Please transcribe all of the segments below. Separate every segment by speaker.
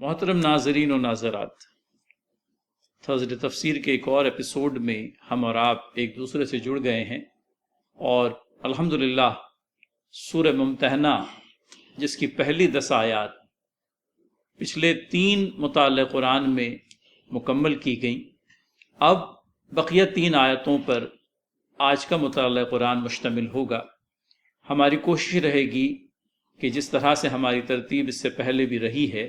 Speaker 1: محترم ناظرین و ناظرات، تھرسڈے تفسیر کے ایک اور ایپیسوڈ میں ہم اور آپ ایک دوسرے سے جڑ گئے ہیں اور الحمدللہ سورہ ممتحنہ جس کی پہلی 10 آیات پچھلے 3 مطالعہ قرآن میں مکمل کی گئیں، اب بقیہ 3 آیتوں پر آج کا مطالعہ قرآن مشتمل ہوگا۔ ہماری کوشش رہے گی کہ جس طرح سے ہماری ترتیب اس سے پہلے بھی رہی ہے،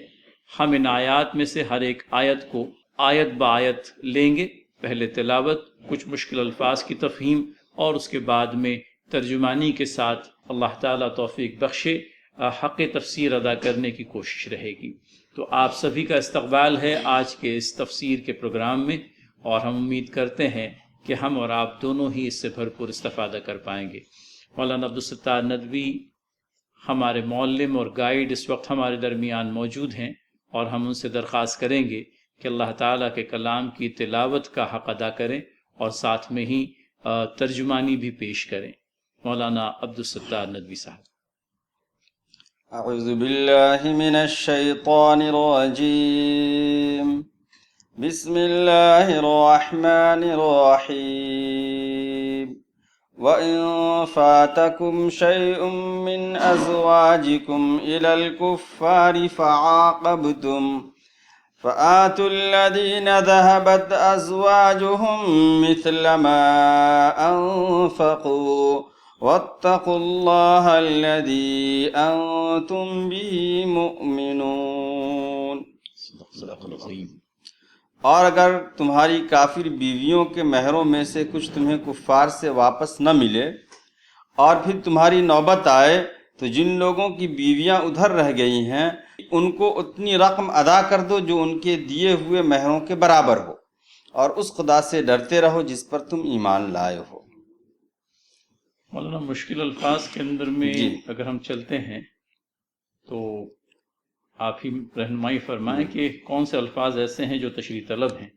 Speaker 1: ہم ان آیات میں سے ہر ایک آیت کو آیت بآیت لیں گے، پہلے تلاوت، کچھ مشکل الفاظ کی تفہیم اور اس کے بعد میں ترجمانی کے ساتھ اللہ تعالیٰ توفیق بخشے حق تفسیر ادا کرنے کی کوشش رہے گی۔ تو آپ سبھی کا استقبال ہے آج کے اس تفسیر کے پروگرام میں، اور ہم امید کرتے ہیں کہ ہم اور آپ دونوں ہی اس سے بھرپور استفادہ کر پائیں گے۔ مولانا عبدالستار ندوی ہمارے معلم اور گائیڈ اس وقت ہمارے درمیان موجود ہیں، اور ہم ان سے درخواست کریں گے کہ اللہ تعالیٰ کے کلام کی تلاوت کا حق ادا کریں اور ساتھ میں ہی ترجمانی بھی پیش کریں۔ مولانا عبدالستار ندوی صاحب۔
Speaker 2: اعوذ باللہ من الشیطان الرجیم، بسم اللہ الرحمن الرحیم۔ وَإِن فَاتَكُمْ شَيْءٌ مِّنْ أَزْوَاجِكُمْ إِلَى الْكُفَّارِ فَعَاقَبْتُمْ فَآتُوا الَّذِينَ ذَهَبَتْ أَزْوَاجُهُم مِّثْلَ مَا أَنفَقُوا وَاتَّقُوا اللَّهَ الَّذِي أَنتُم بِهِ مُؤْمِنُونَ۔ اور اگر تمہاری کافر بیویوں کے مہروں میں سے کچھ تمہیں کفار سے واپس نہ ملے، اور پھر تمہاری نوبت آئے تو جن لوگوں کی بیویاں ادھر رہ گئی ہیں ان کو اتنی رقم ادا کر دو جو ان کے دیے ہوئے مہروں کے برابر ہو، اور اس خدا سے ڈرتے رہو جس پر تم ایمان لائے ہو۔
Speaker 1: مولانا مشکل الفاظ کے اندر میں اگر ہم چلتے ہیں تو آپ ہی رہنمائی فرمائیں کہ کون سے الفاظ ایسے ہیں جو تشریح طلب ہیں۔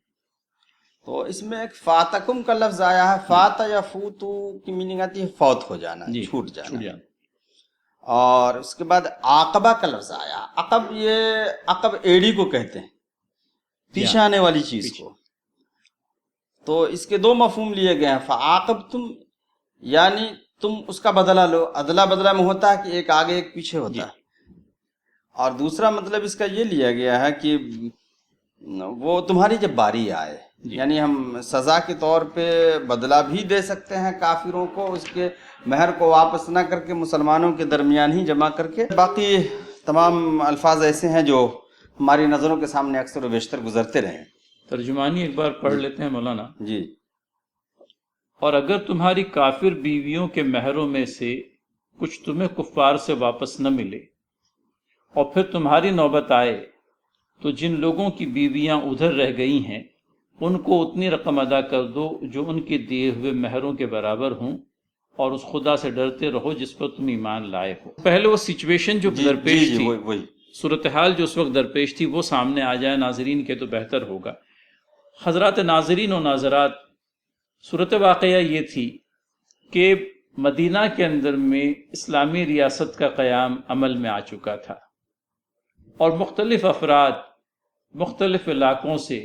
Speaker 2: تو اس میں ایک فاتکم کا لفظ آیا ہے، فات یا فوتو کی میننگ آتی ہے فوت ہو جانا، چھوٹ جانا۔ اور اس کے بعد عاقبہ کا لفظ آیا، عقب، یہ عقب ایڑی کو کہتے ہیں، پیچھے آنے والی چیز کو۔ تو اس کے 2 مفہوم لیے گئے ہیں، فعاقبتم یعنی تم اس کا بدلہ لو، ادلا بدلہ میں ہوتا ہے کہ ایک آگے ایک پیچھے ہوتا ہے۔ اور دوسرا مطلب اس کا یہ لیا گیا ہے کہ وہ تمہاری جب باری آئے، یعنی ہم سزا کے طور پہ بدلہ بھی دے سکتے ہیں کافروں کو، اس کے مہر کو واپس نہ کر کے مسلمانوں کے درمیان ہی جمع کر کے۔ باقی تمام الفاظ ایسے ہیں جو ہماری نظروں کے سامنے اکثر و بیشتر گزرتے رہے۔
Speaker 1: ترجمانی ایک بار پڑھ لیتے ہیں مولانا
Speaker 2: جی۔
Speaker 1: اور اگر تمہاری کافر بیویوں کے مہروں میں سے کچھ تمہیں کفار سے واپس نہ ملے، اور پھر تمہاری نوبت آئے تو جن لوگوں کی بیویاں ادھر رہ گئی ہیں ان کو اتنی رقم ادا کر دو جو ان کے دیے ہوئے مہروں کے برابر ہوں، اور اس خدا سے ڈرتے رہو جس پر تم ایمان لائے ہو۔ پہلے وہ سچویشن جو درپیش تھی، صورتحال جو اس وقت درپیش تھی، وہ سامنے آ جائے ناظرین کے تو بہتر ہوگا۔ حضرات ناظرین و ناظرات، صورت واقعہ یہ تھی کہ مدینہ کے اندر میں اسلامی ریاست کا قیام عمل میں آ چکا تھا، اور مختلف افراد مختلف علاقوں سے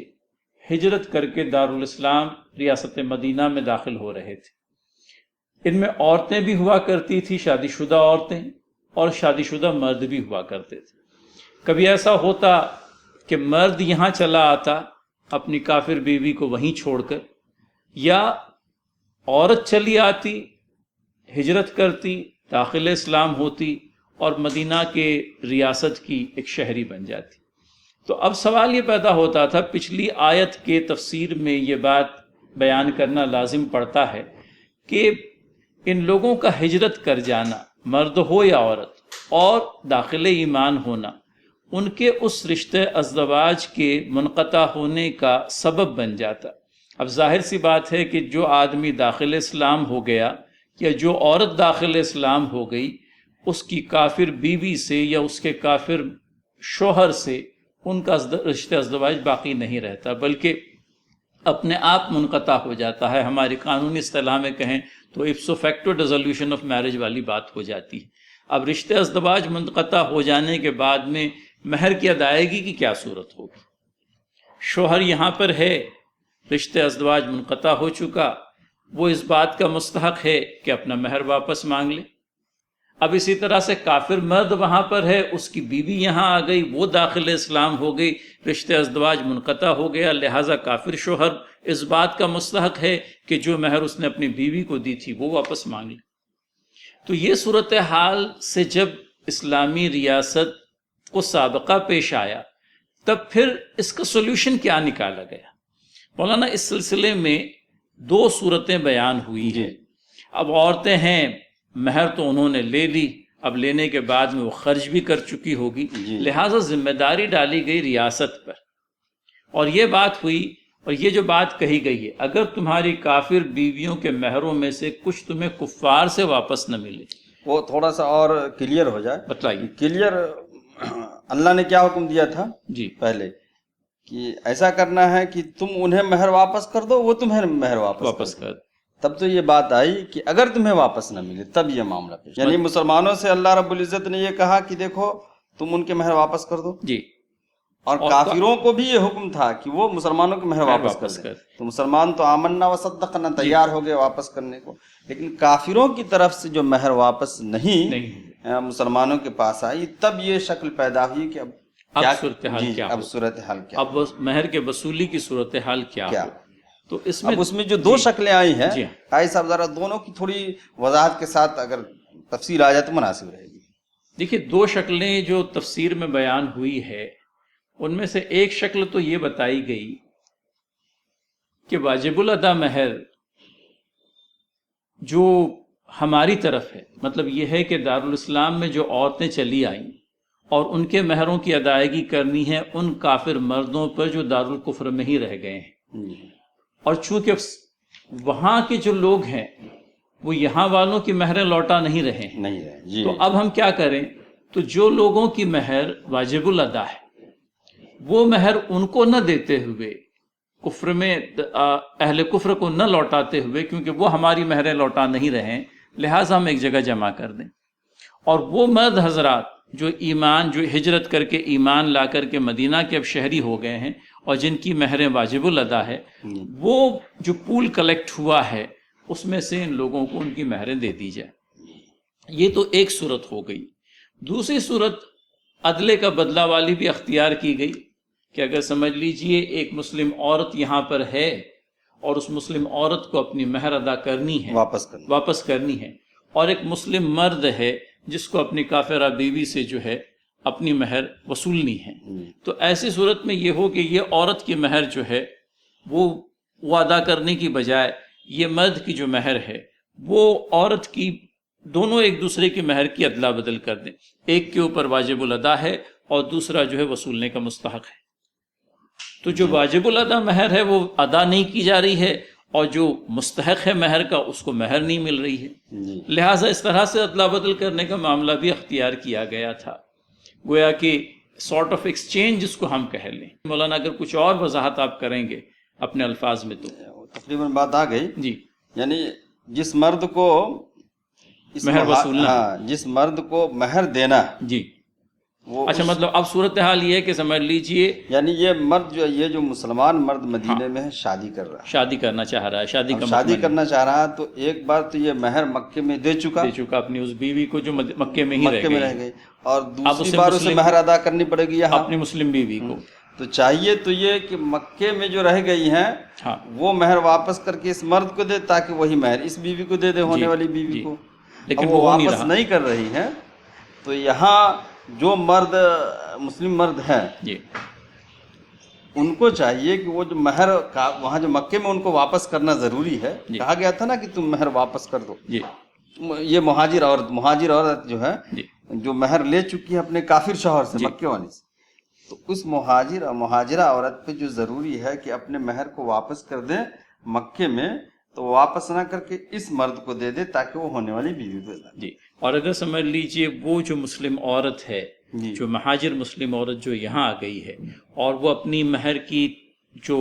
Speaker 1: ہجرت کر کے دارالاسلام ریاست مدینہ میں داخل ہو رہے تھے۔ ان میں عورتیں بھی ہوا کرتی تھی، شادی شدہ عورتیں، اور شادی شدہ مرد بھی ہوا کرتے تھے۔ کبھی ایسا ہوتا کہ مرد یہاں چلا آتا اپنی کافر بیوی کو وہیں چھوڑ کر، یا عورت چلی آتی، ہجرت کرتی، داخل اسلام ہوتی اور مدینہ کے ریاست کی ایک شہری بن جاتی۔ تو اب سوال یہ پیدا ہوتا تھا، پچھلی آیت کے تفسیر میں یہ بات بیان کرنا لازم پڑتا ہے کہ ان لوگوں کا ہجرت کر جانا، مرد ہو یا عورت، اور داخل ایمان ہونا ان کے اس رشتے ازدواج کے منقطع ہونے کا سبب بن جاتا۔ اب ظاہر سی بات ہے کہ جو آدمی داخل اسلام ہو گیا یا جو عورت داخل اسلام ہو گئی، اس کی کافر بیوی سے یا اس کے کافر شوہر سے ان کا رشتہ ازدواج باقی نہیں رہتا، بلکہ اپنے آپ منقطع ہو جاتا ہے۔ ہماری قانونی اصطلاح میں کہیں تو ایپسو فیکٹو ڈیزولوشن آف میرج والی بات ہو جاتی ہے۔ اب رشتہ ازدواج منقطع ہو جانے کے بعد میں مہر کی ادائیگی کی کیا صورت ہوگی؟ شوہر یہاں پر ہے، رشتے ازدواج منقطع ہو چکا، وہ اس بات کا مستحق ہے کہ اپنا مہر واپس مانگ لے۔ اب اسی طرح سے کافر مرد وہاں پر ہے، اس کی بیوی یہاں آ گئی، وہ داخل اسلام ہو گئی، رشتے ازدواج منقطع ہو گیا، لہٰذا کافر شوہر اس بات کا مستحق ہے کہ جو مہر اس نے اپنی بیوی کو دی تھی وہ واپس مانگ لے۔ تو یہ صورتحال سے جب اسلامی ریاست کو سابقہ پیش آیا تب پھر اس کا سولوشن کیا نکالا گیا؟ مولانا اس سلسلے میں دو صورتیں بیان ہوئی ہیں۔ اب عورتیں ہیں، مہر تو انہوں نے لے لی، اب لینے کے بعد میں وہ خرچ بھی کر چکی ہوگی، لہٰذا ذمہ داری ڈالی گئی ریاست پر، اور یہ بات ہوئی، اور یہ جو بات کہی گئی ہے اگر تمہاری کافر بیویوں کے مہروں میں سے کچھ تمہیں کفار سے واپس نہ ملے،
Speaker 2: وہ تھوڑا سا اور کلیئر ہو جائے،
Speaker 1: بتلائیے۔
Speaker 2: کلیئر اللہ نے کیا حکم دیا تھا
Speaker 1: جی
Speaker 2: پہلے کہ ایسا کرنا ہے کہ تم انہیں مہر واپس کر دو، وہ تمہیں مہر واپس کر دو۔ تب تو یہ بات آئی کہ اگر تمہیں واپس نہ ملے تب یہ معاملہ پیش، یعنی مسلمانوں سے اللہ رب العزت نے یہ کہا کہ دیکھو تم ان کے مہر واپس کر دو،
Speaker 1: جی،
Speaker 2: اور کافروں کو بھی یہ حکم تھا کہ وہ مسلمانوں کے مہر واپس کر دیں۔ تو مسلمان تو آمنا و صدقنا تیار ہو گئے واپس کرنے کو، لیکن کافروں کی طرف سے جو مہر واپس نہیں مسلمانوں کے پاس آئی، تب یہ شکل پیدا ہوئی کہ اب صورتحال کیا، اب صورتحال کیا،
Speaker 1: اب مہر کے وصولی کی صورتحال کیا ہو۔ تو اس میں
Speaker 2: جو دو شکلیں آئی ہیں، قاضی صاحب ذرا دونوں کی تھوڑی وضاحت کے ساتھ اگر تفصیل آ جائے تو مناسب رہے گی۔
Speaker 1: دیکھیے، دو شکلیں جو تفسیر میں بیان ہوئی ہے، ان میں سے ایک شکل تو یہ بتائی گئی کہ واجب الادا مہر جو ہماری طرف ہے، مطلب یہ ہے کہ دارالاسلام میں جو عورتیں چلی آئیں اور ان کے مہروں کی ادائیگی کرنی ہے ان کافر مردوں پر جو دارالکفر میں ہی رہ گئے ہیں، اور چونکہ وہاں کے جو لوگ ہیں وہ یہاں والوں کی مہریں لوٹا نہیں رہے ہیں، تو اب ہم کیا کریں؟ تو جو لوگوں کی مہر واجب الادا ہے وہ مہر ان کو نہ دیتے ہوئے، کفر میں اہل کفر کو نہ لوٹاتے ہوئے، کیونکہ وہ ہماری مہریں لوٹا نہیں رہے، لہٰذا ہم ایک جگہ جمع کر دیں، اور وہ مرد حضرات جو ہجرت کر کے ایمان لا کر کے مدینہ کے اب شہری ہو گئے ہیں اور جن کی مہریں واجب الادا ہے، وہ جو پول کلیکٹ ہوا ہے اس میں سے ان لوگوں کو ان کی مہریں دے دی جائے۔ یہ تو ایک صورت ہو گئی۔ دوسری صورت عدلے کا بدلہ والی بھی اختیار کی گئی کہ اگر سمجھ لیجئے ایک مسلم عورت یہاں پر ہے اور اس مسلم عورت کو اپنی مہر ادا کرنی ہے، واپس کرنی ہے، اور ایک مسلم مرد ہے جس کو اپنی کافرہ بیوی سے جو ہے اپنی مہر وصولنی ہے، تو ایسی صورت میں یہ ہو کہ یہ عورت کی مہر جو ہے وہ ادا کرنے کی بجائے یہ مرد کی جو مہر ہے وہ عورت کی، دونوں ایک دوسرے کی مہر کی ادلا بدل کر دیں، ایک کے اوپر واجب الادا ہے اور دوسرا جو ہے وصولنے کا مستحق ہے۔ تو جو واجب الادا مہر ہے وہ ادا نہیں کی جا رہی ہے، اور جو مستحق ہے مہر کا اس کو مہر نہیں مل رہی ہے، لہٰذا اس طرح سے ادلا بدل کرنے کا معاملہ بھی اختیار کیا گیا تھا، گویا کہ سارٹ آف ایکسچینج جس کو ہم کہہ لیں۔ مولانا اگر کچھ اور وضاحت آپ کریں گے اپنے الفاظ میں تو
Speaker 2: تقریباً بات آ گئی۔
Speaker 1: جی،
Speaker 2: یعنی جس مرد کو
Speaker 1: مہر وصولنا،
Speaker 2: جس مرد کو مہر دینا،
Speaker 1: جی، اچھا، مطلب اب صورتحال یہ ہے کہ سمجھ لیجئے
Speaker 2: یعنی یہ مرد جو مسلمان مرد مدینے میں ہے، شادی کر رہا ہے،
Speaker 1: شادی کرنا چاہ رہا ہے،
Speaker 2: شادی کرنا چاہ رہا ہے، تو ایک بار تو یہ مہر مکے میں دے چکا
Speaker 1: اپنی اس بیوی کو جو مکے میں ہی رہ گئی،
Speaker 2: اور دوسری بار اسے مہر ادا کرنی پڑے گی یہاں
Speaker 1: اپنی مسلم بیوی کو۔
Speaker 2: تو چاہیے تو یہ کہ مکے میں جو رہ گئی ہیں وہ مہر واپس کر کے اس مرد کو دے، تاکہ وہی مہر اس بیوی کو دے دے، ہونے والی بیوی کو، لیکن وہ واپس نہیں کر رہی ہیں۔ تو یہاں جو مرد مسلم مرد ہیں ان کو چاہیے کہ وہ جو مہر وہاں جو مکے میں ان کو واپس کرنا ضروری ہے، کہا گیا تھا نا کہ تم مہر واپس کر دو، یہ مہاجر عورت جو ہے جو مہر لے چکی ہے اپنے کافر شوہر سے، مکے والے سے، تو اس مہاجرہ عورت پہ جو ضروری ہے کہ اپنے مہر کو واپس کر دیں مکے میں، تو واپس نہ کر کے اس مرد کو دے دے تاکہ وہ ہونے والی بیوی کو دے۔
Speaker 1: اور اگر سمجھ لیجئے وہ جو مسلم عورت ہے، جو مہاجر مسلم عورت جو یہاں آ گئی ہے، اور وہ اپنی مہر کی جو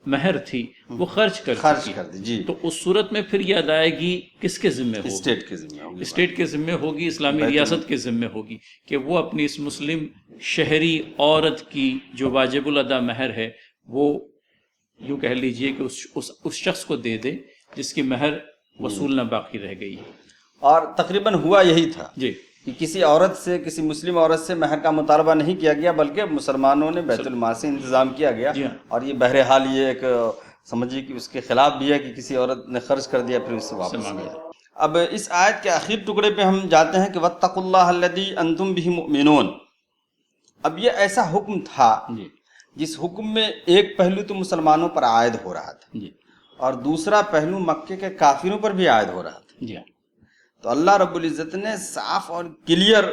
Speaker 1: مہر تھی وہ خرچ کر
Speaker 2: دی جی،
Speaker 1: تو اس صورت میں پھر یہ ادائیگی کس کے ذمہ ہوگی؟
Speaker 2: اسٹیٹ کے ذمہ ہوگی،
Speaker 1: اسٹیٹ کے ذمہ ہوگی، اسلامی ریاست کے ذمہ ہوگی کہ وہ اپنی اس مسلم شہری عورت کی جو واجب الادا مہر ہے وہ یوں کہہ لیجئے کہ اس شخص کو دے دے جس کی مہر وصول نہ باقی رہ گئی ہے۔
Speaker 2: اور تقریباً ہوا یہی تھا
Speaker 1: جی
Speaker 2: کہ کسی عورت سے، کسی مسلم عورت سے مہر کا مطالبہ نہیں کیا گیا، بلکہ مسلمانوں نے بیت المال سے انتظام کیا گیا۔ اور یہ بہرحال یہ ایک سمجھیے کہ اس کے خلاف بھی ہے کہ کسی عورت نے خرچ کر دیا پھر اس سے واپس لیا۔ اب اس آیت کے آخر ٹکڑے پہ ہم جاتے ہیں کہ واتقوا اللہ الذی انتم بہ مؤمنون۔ اب یہ ایسا حکم تھا جس حکم میں ایک پہلو تو مسلمانوں پر عائد ہو رہا تھا اور دوسرا پہلو مکے کے کافروں پر بھی عائد ہو رہا تھا۔ تو اللہ رب العزت نے صاف اور کلیئر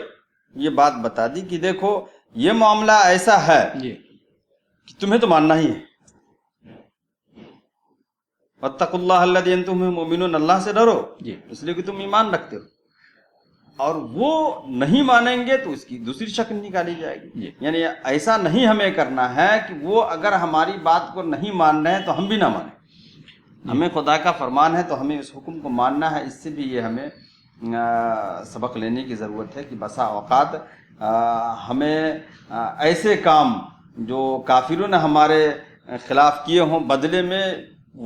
Speaker 2: یہ بات بتا دی کہ دیکھو یہ معاملہ ایسا ہے کہ تمہیں تو ماننا ہی ہے۔ واتقوا اللہ الذی انتم بہ مؤمنون، اللہ سے ڈرو اس لیے کہ تم ایمان رکھتے ہو، اور وہ نہیں مانیں گے تو اس کی دوسری شکل نکالی جائے گی۔ یعنی ایسا نہیں ہمیں کرنا ہے کہ وہ اگر ہماری بات کو نہیں مان رہے ہیں تو ہم بھی نہ مانیں۔ ہمیں خدا کا فرمان ہے تو ہمیں اس حکم کو ماننا ہے۔ اس سے بھی یہ ہمیں سبق لینے کی ضرورت ہے کہ بسا اوقات ہمیں ایسے کام جو کافروں نے ہمارے خلاف کیے ہوں بدلے میں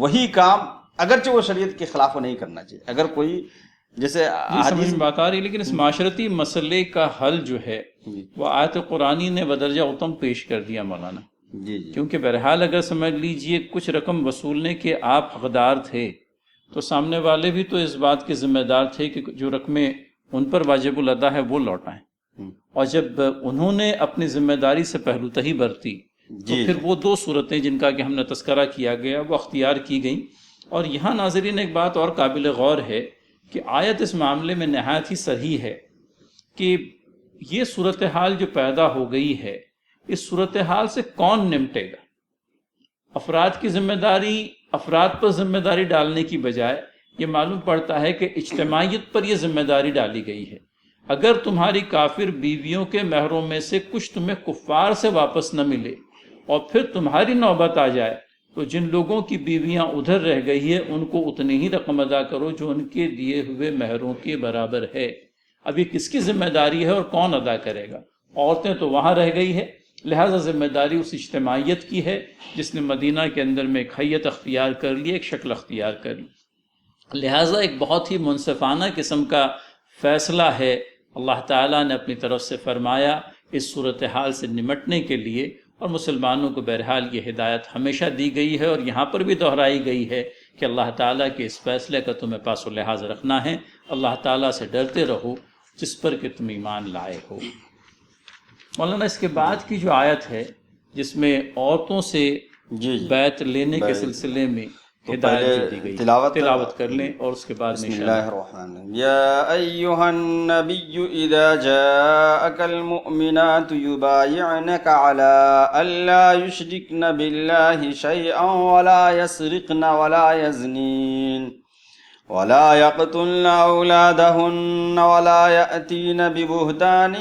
Speaker 2: وہی کام اگرچہ وہ شریعت کے خلاف وہ نہیں کرنا چاہیے۔ اگر کوئی جیسے
Speaker 1: سمجھ میں بات آ رہی، لیکن اس معاشرتی مسئلے کا حل جو ہے وہ آیت قرآنی نے بدرجہ اتم پیش کر دیا مولانا۔
Speaker 2: جی
Speaker 1: کیونکہ بہرحال اگر سمجھ لیجئے کچھ رقم وصولنے کے آپ حقدار تھے تو سامنے والے بھی تو اس بات کے ذمہ دار تھے کہ جو رقمیں ان پر واجب الادا ہے وہ لوٹائیں، اور جب انہوں نے اپنی ذمہ داری سے پہلوتہی برتی تو پھر وہ دو صورتیں جن کا کہ ہم نے تذکرہ کیا گیا وہ اختیار کی گئیں۔ اور یہاں ناظرین ایک بات اور قابل غور ہے کہ آیت اس معاملے میں نہایت ہی صحیح ہے کہ یہ صورتحال جو پیدا ہو گئی ہے اس صورتحال سے کون نمٹے گا؟ افراد کی ذمہ داری، افراد پر ذمہ داری ڈالنے کی بجائے یہ معلوم پڑتا ہے کہ اجتماعیت پر یہ ذمہ داری ڈالی گئی ہے۔ اگر تمہاری کافر بیویوں کے مہروں میں سے کچھ تمہیں کفار سے واپس نہ ملے اور پھر تمہاری نوبت آ جائے تو جن لوگوں کی بیویاں ادھر رہ گئی ہے ان کو اتنی ہی رقم ادا کرو جو ان کے دیے ہوئے مہروں کے برابر ہے۔ اب یہ کس کی ذمہ داری ہے اور کون ادا کرے گا؟ عورتیں تو وہاں رہ گئی ہے، لہٰذا ذمہ داری اس اجتماعیت کی ہے جس نے مدینہ کے اندر میں ایک حیت اختیار کر لی، ایک شکل اختیار کر لی۔ لہٰذا ایک بہت ہی منصفانہ قسم کا فیصلہ ہے اللہ تعالیٰ نے اپنی طرف سے فرمایا اس صورتحال سے نمٹنے کے لیے، اور مسلمانوں کو بہرحال یہ ہدایت ہمیشہ دی گئی ہے اور یہاں پر بھی دہرائی گئی ہے کہ اللہ تعالیٰ کے اس فیصلے کا تمہیں پاس و لحاظ رکھنا ہے، اللہ تعالیٰ سے ڈرتے رہو جس پر کہ تم ایمان لائے ہو۔ مولانا اس کے بعد کی جو آیت ہے جس میں عورتوں سے بیعت لینے کے سلسلے میں ہدایت جو دی گئی، تلاوت کر لیں اور اس کے بعد
Speaker 2: بسم اللہ الرحمن الرحیم۔ یا ایہا النبی اذا جاءک المؤمنات یبایعنک علی الا یشرکن باللہ شیئا ولا یسرقن ولا یزنین ولا يقتلن أولادهن ولا يأتين ببهتان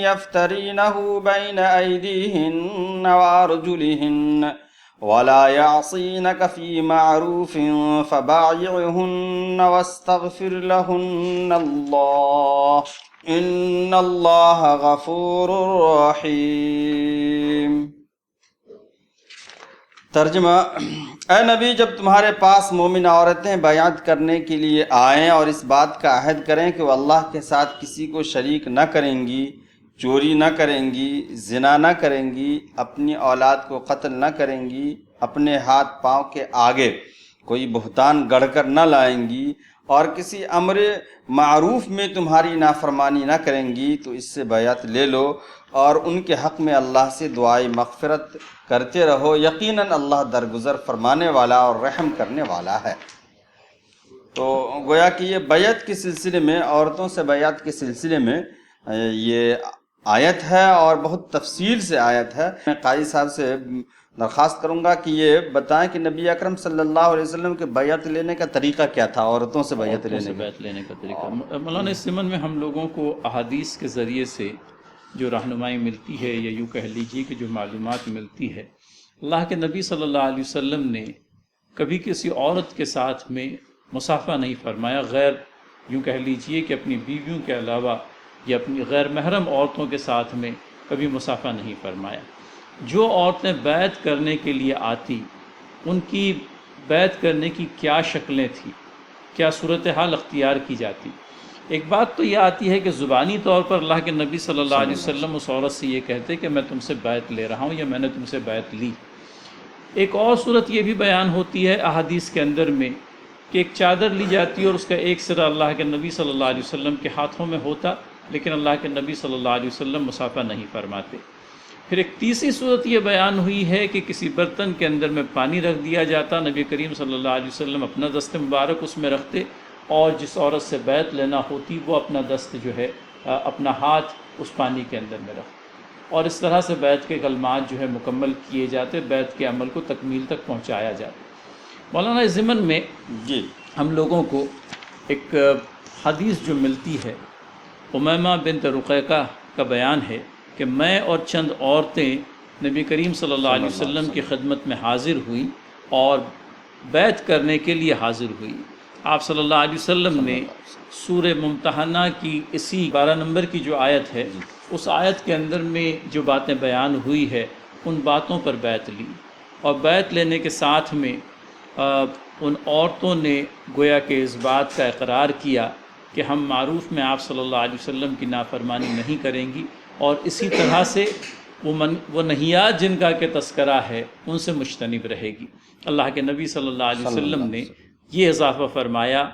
Speaker 2: يفترينه بين أيديهن وأرجلهن ولا يعصينك في معروف فبايعهن واستغفر لهن الله إن الله غفور رحيم۔ ترجمہ: اے نبی، جب تمہارے پاس مومن عورتیں بیعت کرنے کے لیے آئیں اور اس بات کا عہد کریں کہ وہ اللہ کے ساتھ کسی کو شریک نہ کریں گی، چوری نہ کریں گی، زنا نہ کریں گی، اپنی اولاد کو قتل نہ کریں گی، اپنے ہاتھ پاؤں کے آگے کوئی بہتان گڑھ کر نہ لائیں گی اور کسی امر معروف میں تمہاری نافرمانی نہ کریں گی تو اس سے بیعت لے لو اور ان کے حق میں اللہ سے دعائے مغفرت کرتے رہو، یقیناً اللہ درگزر فرمانے والا اور رحم کرنے والا ہے۔ تو گویا کہ یہ بیعت کے سلسلے میں، عورتوں سے بیعت کے سلسلے میں یہ آیت ہے اور بہت تفصیل سے آیت ہے۔ میں قاری صاحب سے درخواست کروں گا کہ یہ بتائیں کہ نبی اکرم صلی اللہ علیہ وسلم کے بیعت لینے کا طریقہ کیا تھا، عورتوں سے بیعت لینے کا طریقہ۔
Speaker 1: مولانا اس ضمن میں ہم لوگوں کو احادیث کے ذریعے سے جو رہنمائی ملتی ہے، یا یوں کہہ لیجیے کہ جو معلومات ملتی ہے، اللہ کے نبی صلی اللہ علیہ وسلم نے کبھی کسی عورت کے ساتھ میں مصافحہ نہیں فرمایا، غیر یوں کہہ لیجیے کہ اپنی بیویوں کے علاوہ یا اپنی غیر محرم عورتوں کے ساتھ میں کبھی مصافحہ نہیں فرمایا۔ جو عورتیں بیعت کرنے کے لیے آتی، ان کی بیعت کرنے کی کیا شکلیں تھیں، کیا صورتحال اختیار کی جاتی؟ ایک بات تو یہ آتی ہے کہ زبانی طور پر اللہ کے نبی صلی اللہ علیہ وسلم اس عورت سے یہ کہتے کہ میں تم سے بیعت لے رہا ہوں یا میں نے تم سے بیعت لی۔ ایک اور صورت یہ بھی بیان ہوتی ہے احادیث کے اندر میں کہ ایک چادر لی جاتی ہے اور اس کا ایک سرا اللہ کے نبی صلی اللہ علیہ وسلم کے ہاتھوں میں ہوتا، لیکن اللہ کے نبی صلی اللہ علیہ وسلم مصافحہ نہیں فرماتے۔ پھر ایک تیسری صورت یہ بیان ہوئی ہے کہ کسی برتن کے اندر میں پانی رکھ دیا جاتا، نبی کریم صلی اللہ علیہ وسلم اپنا دست مبارک اس میں رکھتے، اور جس عورت سے بیعت لینا ہوتی وہ اپنا دست جو ہے اپنا ہاتھ اس پانی کے اندر میں رکھتے، اور اس طرح سے بیعت کے کلمات جو ہے مکمل کیے جاتے، بیعت کے عمل کو تکمیل تک پہنچایا جاتا۔ مولانا اس ضمن میں
Speaker 2: جی
Speaker 1: ہم لوگوں کو ایک حدیث جو ملتی ہے، امیمہ بنت رقیقہ کا بیان ہے کہ میں اور چند عورتیں نبی کریم صلی اللہ علیہ وسلم کی خدمت میں حاضر ہوئیں اور بیعت کرنے کے لیے حاضر ہوئی۔ آپ صلی اللہ علیہ وسلم نے سورہ ممتحنہ کی اسی 12 نمبر کی جو آیت ہے، اس آیت کے اندر میں جو باتیں بیان ہوئی ہے ان باتوں پر بیعت لی، اور بیعت لینے کے ساتھ میں ان عورتوں نے گویا کہ اس بات کا اقرار کیا کہ ہم معروف میں آپ صلی اللہ علیہ وسلم کی نافرمانی نہیں کریں گی، اور اسی طرح سے وہ نہیات جن کا کہ تذکرہ ہے ان سے مجتنب رہے گی۔ اللہ کے نبی صلی اللہ علیہ وسلم نے یہ اضافہ فرمایا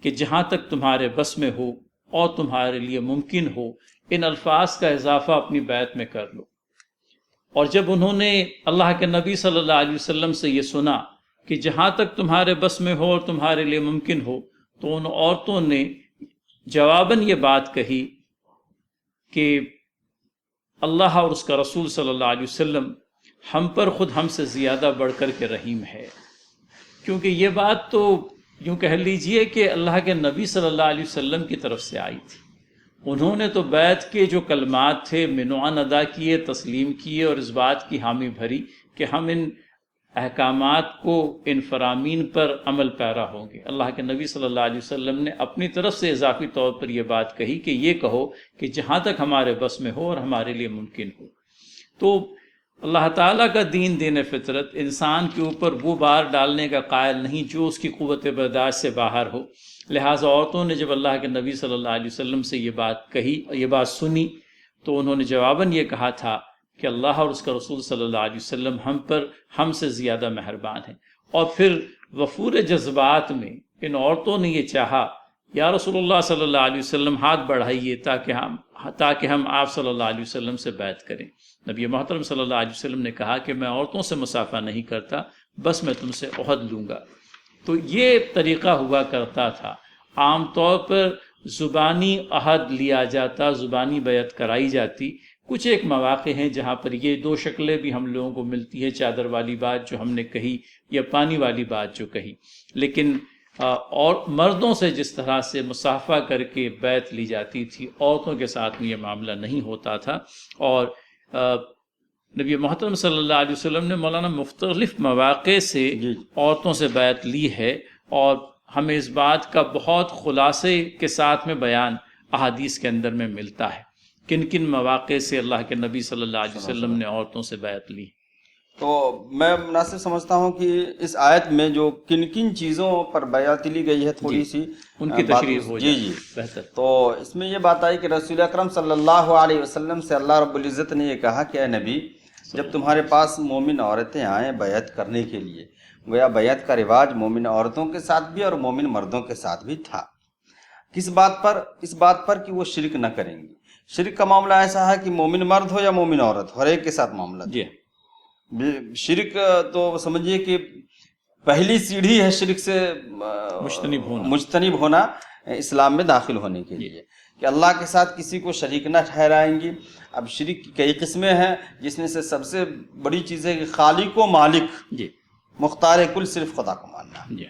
Speaker 1: کہ جہاں تک تمہارے بس میں ہو اور تمہارے لیے ممکن ہو، ان الفاظ کا اضافہ اپنی بیعت میں کر لو۔ اور جب انہوں نے اللہ کے نبی صلی اللہ علیہ وسلم سے یہ سنا کہ جہاں تک تمہارے بس میں ہو اور تمہارے لیے ممکن ہو، تو ان عورتوں نے جواباً یہ بات کہی کہ اللہ اور اس کا رسول صلی اللہ علیہ وسلم ہم پر خود ہم سے زیادہ بڑھ کر کے رحیم ہے، کیونکہ یہ بات تو یوں کہہ لیجئے کہ اللہ کے نبی صلی اللہ علیہ وسلم کی طرف سے آئی تھی۔ انہوں نے تو بیعت کے جو کلمات تھے منوعاً ادا کیے، تسلیم کیے، اور اس بات کی حامی بھری کہ ہم ان احکامات کو، ان فرامین پر عمل پیرا ہوں گے۔ اللہ کے نبی صلی اللہ علیہ وسلم نے اپنی طرف سے اضافی طور پر یہ بات کہی کہ یہ کہو کہ جہاں تک ہمارے بس میں ہو اور ہمارے لیے ممکن ہو۔ تو اللہ تعالیٰ کا دین، دین فطرت، انسان کے اوپر وہ بار ڈالنے کا قائل نہیں جو اس کی قوت برداشت سے باہر ہو۔ لہٰذا عورتوں نے جب اللہ کے نبی صلی اللہ علیہ وسلم سے یہ بات کہی، یہ بات سنی، تو انہوں نے جواباً یہ کہا تھا کہ اللہ اور اس کا رسول صلی اللہ علیہ وسلم ہم سے زیادہ مہربان ہیں۔ اور پھر وفور جذبات میں ان عورتوں نے یہ چاہا، یا رسول اللہ صلی اللہ علیہ وسلم ہاتھ بڑھائیے تاکہ ہم آپ صلی اللہ علیہ وسلم سے بیعت کریں۔ نبی محترم صلی اللہ علیہ وسلم نے کہا کہ میں عورتوں سے مصافحہ نہیں کرتا، بس میں تم سے عہد لوں گا۔ تو یہ طریقہ ہوا کرتا تھا۔ عام طور پر زبانی عہد لیا جاتا، زبانی بیعت کرائی جاتی۔ کچھ ایک مواقع ہیں جہاں پر یہ دو شکلیں بھی ہم لوگوں کو ملتی ہے، چادر والی بات جو ہم نے کہی یا پانی والی بات جو کہی، لیکن اور مردوں سے جس طرح سے مصافحہ کر کے بیعت لی جاتی تھی، عورتوں کے ساتھ میں یہ معاملہ نہیں ہوتا تھا۔ اور نبی محترم صلی اللہ علیہ وسلم نے مولانا مختلف مواقع سے عورتوں سے بیعت لی ہے، اور ہمیں اس بات کا بہت خلاصے کے ساتھ میں بیان احادیث کے اندر میں ملتا ہے کن کن مواقع سے اللہ کے نبی صلی اللہ علیہ وسلم نے عورتوں سے بیعت لی۔
Speaker 2: تو میں مناسب سمجھتا ہوں کہ اس آیت میں جو کن کن چیزوں پر بیعت لی گئی ہے تھوڑی سی
Speaker 1: ان کی تشریح ہو جائے
Speaker 2: جی
Speaker 1: بہتر۔
Speaker 2: تو اس میں یہ بات آئی کہ رسول اکرم صلی اللہ علیہ وسلم سے اللہ رب العزت نے یہ کہا کہ اے نبی، جب تمہارے پاس مومن عورتیں آئیں بیعت کرنے کے لیے، گویا بیعت کا رواج مومن عورتوں کے ساتھ بھی اور مومن مردوں کے ساتھ بھی تھا۔ کس بات پر؟ اس بات پر کہ وہ شرک نہ کریں گی۔ شرک کا معاملہ ایسا ہے کہ مومن مرد ہو یا مومن عورت، ہر ایک کے ساتھ معاملہ
Speaker 1: جی۔
Speaker 2: شرک تو سمجھیے کہ پہلی سیڑھی ہے شرک سے مجتنب ہونا اسلام میں داخل ہونے کے لیے، کہ اللہ کے ساتھ کسی کو شریک نہ ٹھہرائیں گی۔ اب شرک کی کئی قسمیں ہیں، جس میں سے سب سے بڑی چیز ہے کہ خالق و مالک، مختار کل صرف خدا کو ماننا۔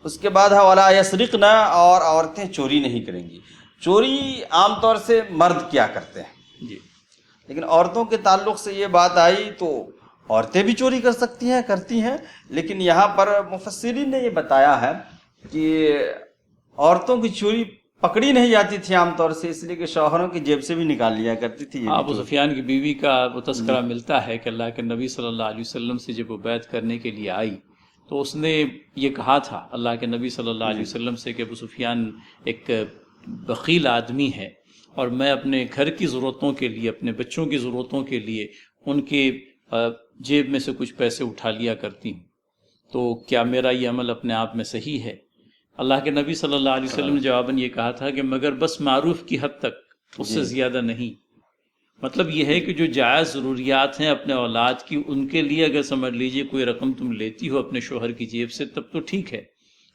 Speaker 2: اس کے بعد ہے ولا یسرقنا، اور عورتیں چوری نہیں کریں گی۔ چوری عام طور سے مرد کیا کرتے ہیں،
Speaker 1: جی
Speaker 2: لیکن عورتوں کے تعلق سے یہ بات آئی تو عورتیں بھی چوری کر سکتی ہیں، کرتی ہیں، لیکن یہاں پر مفسرین نے یہ بتایا ہے کہ عورتوں کی چوری پکڑی نہیں جاتی تھی عام طور سے، اس لیے کہ شوہروں کی جیب سے بھی نکال لیا کرتی تھی یہ
Speaker 1: ابو
Speaker 2: چوری۔
Speaker 1: سفیان کی بیوی کا وہ تذکرہ ملتا ہے کہ اللہ کے نبی صلی اللہ علیہ وسلم سے جب وہ بیعت کرنے کے لیے آئی تو اس نے یہ کہا تھا اللہ کے نبی صلی اللہ علیہ وسلم سے کہ ابو سفیان ایک بخیل آدمی ہے اور میں اپنے گھر کی ضرورتوں کے لیے، اپنے بچوں کی ضرورتوں کے لیے ان کے جیب میں سے کچھ پیسے اٹھا لیا کرتی ہوں، تو کیا میرا یہ عمل اپنے آپ میں صحیح ہے؟ اللہ کے نبی صلی اللہ علیہ وسلم نے جواباً یہ کہا تھا کہ مگر بس معروف کی حد تک، اس سے زیادہ نہیں۔ مطلب یہ ہے کہ جو جائز ضروریات ہیں اپنے اولاد کی، ان کے لیے اگر سمجھ لیجئے کوئی رقم تم لیتی ہو اپنے شوہر کی جیب سے تب تو ٹھیک ہے،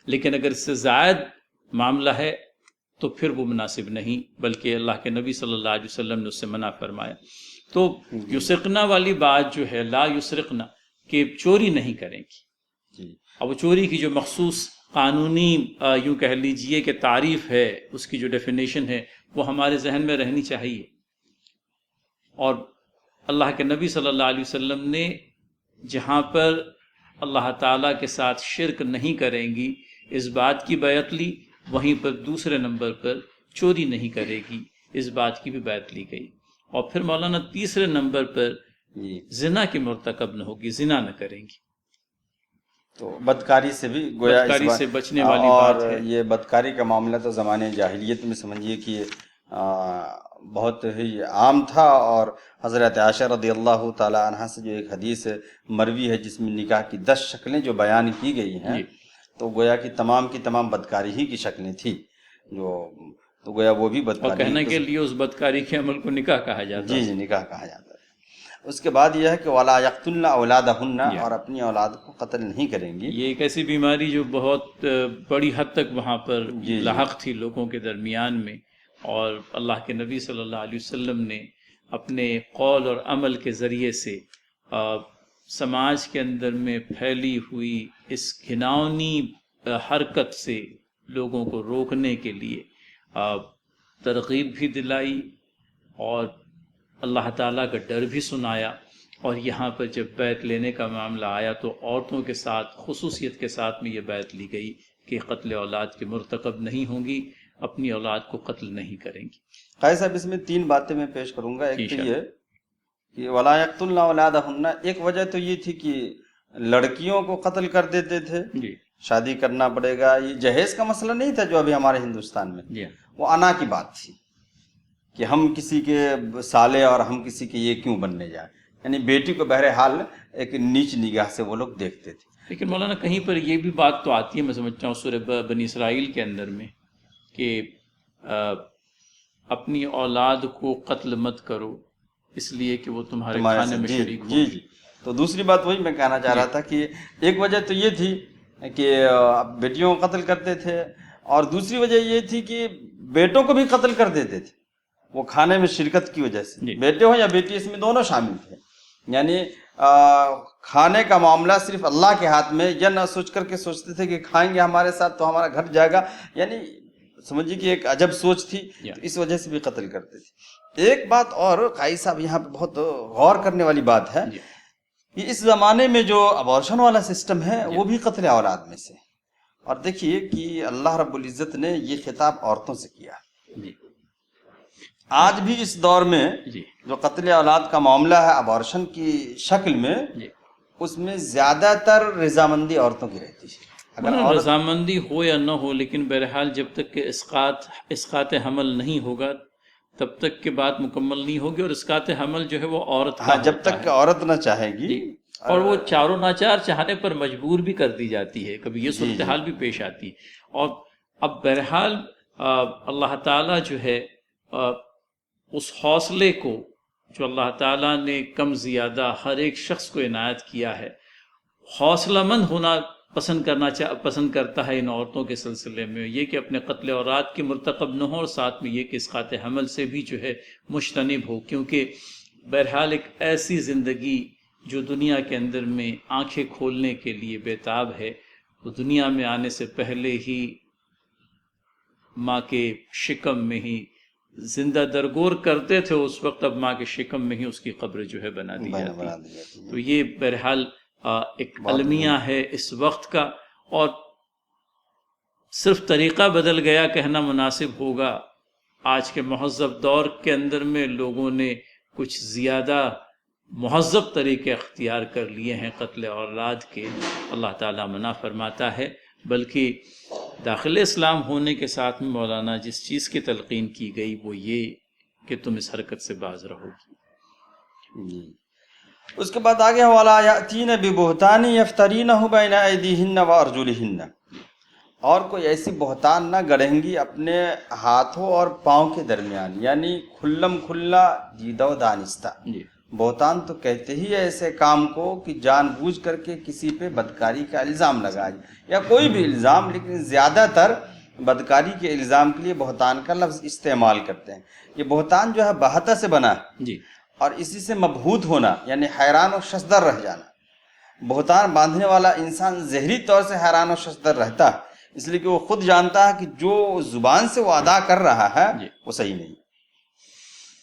Speaker 1: لیکن اگر اس سے زائد معاملہ ہے تو پھر وہ مناسب نہیں، بلکہ اللہ کے نبی صلی اللہ علیہ وسلم نے اس سے منع فرمایا۔ تو یسرقنا والی بات جو ہے، لا یسرقنا، کہ چوری نہیں کریں گی، اب وہ چوری کی جو مخصوص قانونی یوں کہہ لیجئے کہ تعریف ہے، اس کی جو ڈیفینیشن ہے وہ ہمارے ذہن میں رہنی چاہیے۔ اور اللہ کے نبی صلی اللہ علیہ وسلم نے جہاں پر اللہ تعالیٰ کے ساتھ شرک نہیں کریں گی اس بات کی بیعت لی، وہیں پر دوسرے نمبر پر چوری نہیں کرے گی اس بات کی بھی بیعت لی گئی، اور پھر مولانا تیسرے نمبر پر زنا کی مرتکب نہ ہوگی، زنا نہ کریں گی،
Speaker 2: تو بدکاری سے بھی گویا
Speaker 1: بدکاری سے بچنے والی بات ہے۔
Speaker 2: اور یہ بدکاری کا معاملہ تو زمانے جاہلیت میں سمجھیے کہ بہت ہی عام تھا، اور حضرت عائشہ رضی اللہ تعالی عنہ سے جو ایک حدیث مروی ہے جس میں نکاح کی 10 شکلیں جو بیان کی گئی ہیں، تو گویا کہ تمام کی تمام بدکاری ہی کی شکلیں تھیں، جو تو گویا وہ بھی بدکاری،
Speaker 1: اور کہنے کے لیے اس بدکاری کے عمل کو نکاح کہا جاتا ہے۔
Speaker 2: جی نکاح کہا جاتا ہے۔ اس کے بعد یہ ہے کہ وَلَا يَقْتُلْنَ أَوْلَادَهُنَّ، اور اپنی اولاد کو قتل نہیں کریں گی۔
Speaker 1: یہ ایک ایسی بیماری جو بہت بڑی حد تک وہاں پر لاحق تھی لوگوں کے درمیان میں، اور اللہ کے نبی صلی اللہ علیہ وسلم نے اپنے قول اور عمل کے ذریعے سے سماج کے اندر میں پھیلی ہوئی اس گھناؤنی حرکت سے لوگوں کو روکنے کے لیے ترغیب بھی دلائی اور اللہ تعالیٰ کا ڈر بھی سنایا، اور یہاں پر جب بیعت لینے کا معاملہ آیا تو عورتوں کے ساتھ خصوصیت کے ساتھ میں یہ بیعت لی گئی کہ قتل اولاد کے مرتکب نہیں ہوں گی، اپنی اولاد کو قتل نہیں کریں گی۔
Speaker 2: قاضی صاحب اس میں 3 باتیں میں پیش کروں گا۔ ایک تو یہ کہ وَلَا يَقْتُلْنَ أَوْلَادَهُنَّ، ایک وجہ تو یہ تھی کہ لڑکیوں کو قتل کر دیتے تھے، شادی کرنا پڑے گا، یہ جہیز کا مسئلہ نہیں تھا جو ابھی ہمارے ہندوستان میں، وہ انا کی بات تھی کہ ہم کسی کے سالے اور ہم کسی کے یہ کیوں بننے جائیں، یعنی بیٹی کو بہرحال ایک نیچ نگاہ سے وہ لوگ دیکھتے تھے۔
Speaker 1: لیکن مولانا کہیں پر یہ بھی بات تو آتی ہے، میں سمجھتا ہوں سورہ بنی اسرائیل کے اندر میں، کہ اپنی اولاد کو قتل مت کرو اس لیے کہ وہ تمہارے کھانے میں شریک ہو۔
Speaker 2: جی تو دوسری بات وہی میں کہنا چاہ رہا تھا کہ ایک وجہ تو یہ تھی کہ بیٹیوں کو قتل کرتے تھے، اور دوسری وجہ یہ تھی کہ بیٹوں کو بھی قتل کر دیتے تھے وہ کھانے میں شرکت کی وجہ سے، بیٹے ہوں یا بیٹی، اس میں دونوں شامل تھے، یعنی کھانے کا معاملہ صرف اللہ کے ہاتھ میں، یہ نہ سوچ کر کے سوچتے تھے کہ کھائیں گے ہمارے ساتھ تو ہمارا گھر جائے گا، یعنی سمجھیے کہ ایک عجب سوچ تھی، تو اس وجہ سے بھی قتل کرتے تھے۔ ایک بات اور قاضی صاحب یہاں پہ بہت غور کرنے والی بات ہے کہ اس زمانے میں جو ابارشن والا سسٹم ہے وہ بھی قتل اولاد میں سے، اور دیکھیے کہ اللہ رب العزت نے یہ خطاب عورتوں سے کیا۔ آج بھی اس دور میں جو قتل اولاد کا معاملہ ہے ابارشن کی شکل میں، اس میں زیادہ تر رضامندی عورتوں کی رہتی ہے۔
Speaker 1: اگر رضامندی ہو یا نہ ہو، لیکن بہرحال جب تک کہ اسقاط حمل نہیں ہوگا تب تک کہ بات مکمل نہیں ہوگی، اور اسقاط حمل جو ہے وہ عورت کا
Speaker 2: جب تک کہ عورت نہ چاہے گی،
Speaker 1: اور وہ چاروں ناچار چاہنے پر مجبور بھی کر دی جاتی ہے، کبھی یہ صورتحال بھی پیش آتی ہے۔ اور اب بہرحال اللہ تعالیٰ جو ہے اس حوصلے کو جو اللہ تعالیٰ نے کم زیادہ ہر ایک شخص کو عنایت کیا ہے، حوصلہ مند ہونا پسند کرتا ہے ان عورتوں کے سلسلے میں، یہ کہ اپنے قتل اولاد کے مرتکب نہ ہو، اور ساتھ میں یہ کہ اسقاط حمل سے بھی جو ہے مجتنب ہو، کیونکہ بہرحال ایک ایسی زندگی جو دنیا کے اندر میں آنکھیں کھولنے کے لیے بےتاب ہے، وہ دنیا میں آنے سے پہلے ہی ماں کے شکم میں ہی زندہ درگور کرتے تھے اس وقت، اب ماں کے شکم میں ہی اس کی قبر جو ہے بنا دی جاتی ہے۔ تو یہ بہرحال ایک المیہ ہے اس وقت کا، اور صرف طریقہ بدل گیا کہنا مناسب ہوگا۔ آج کے مہذب دور کے اندر میں لوگوں نے کچھ زیادہ مہذب طریقے اختیار کر لیے ہیں قتل اولاد کے، اللہ تعالیٰ منع فرماتا ہے۔ بلکہ داخل اسلام ہونے کے ساتھ میں مولانا جس چیز کی تلقین کی گئی وہ یہ کہ تم اس حرکت سے باز رہو گی۔
Speaker 2: اس کے بعد آگے وَلَا يَأْتِينَ بِبُهْتَانٍ يَفْتَرِينَهُ بَيْنَ أَيْدِيهِنَّ وَأَرْجُلِهِنَّ، اور کوئی ایسی بہتان نہ گڑھیں گی اپنے ہاتھوں اور پاؤں کے درمیان، یعنی کھلم کھلا دیدہ و دانستہ۔ بہتان تو کہتے ہی ایسے کام کو کہ جان بوجھ کر کے کسی پہ بدکاری کا الزام لگائے، یا کوئی بھی الزام، لیکن زیادہ تر بدکاری کے الزام کے لیے بہتان کا لفظ استعمال کرتے ہیں۔ یہ بہتان جو ہے بہتہ سے بنا ہے اور اسی سے مبہوت ہونا یعنی حیران و ششدر رہ جانا۔ بہتان باندھنے والا انسان ظاہری طور سے حیران و ششدر رہتا ہے، اس لیے کہ وہ خود جانتا ہے کہ جو زبان سے وہ ادا کر رہا ہے وہ صحیح نہیں،